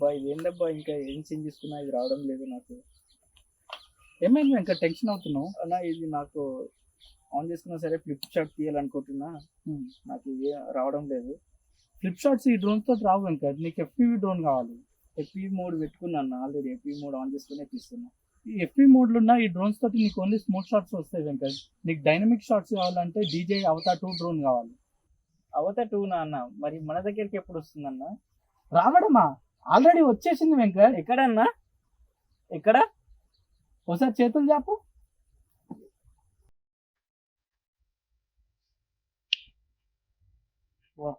అబ్బా ఇది ఏందబ్బా ఇంకా ఏం చేంజ్ చేసుకున్నా ఇది రావడం లేదు నాకు. ఏమైంది ఇంకా టెన్షన్ అవుతున్నావు అన్న? ఇది నాకు ఆన్ చేసుకున్నా సరే ఫ్లిప్ షాట్ తీయాలనుకుంటున్నా, నాకు ఇది రావడం లేదు. ఫ్లిప్ షాట్స్ ఈ డ్రోన్ తోటి రావు ఇంకా. నీకు ఎఫ్పివి డ్రోన్ కావాలి. ఎఫ్పి మోడ్ పెట్టుకున్నాను ఆల్రెడీ, ఎఫ్పి మోడ్ ఆన్ చేసుకునే తీస్తున్నా. ఈ ఎఫ్పి మోడ్లో ఉన్న ఈ డ్రోన్స్ తోటి నీకు ఓన్లీ స్మూత్ షాట్స్ వస్తాయి వెంకట్. నీకు డైనమిక్ షాట్స్ కావాలంటే DJI Avata 2 డ్రోన్ కావాలి. Avata 2 నా అన్న? మరి మన దగ్గరికి ఎప్పుడు వస్తుందన్న? రావడమా? ఆల్రెడీ వచ్చేసింది వెంకట్. ఎక్కడన్నా? ఎక్కడ? ఒకసారి చేతులు చాపు. వా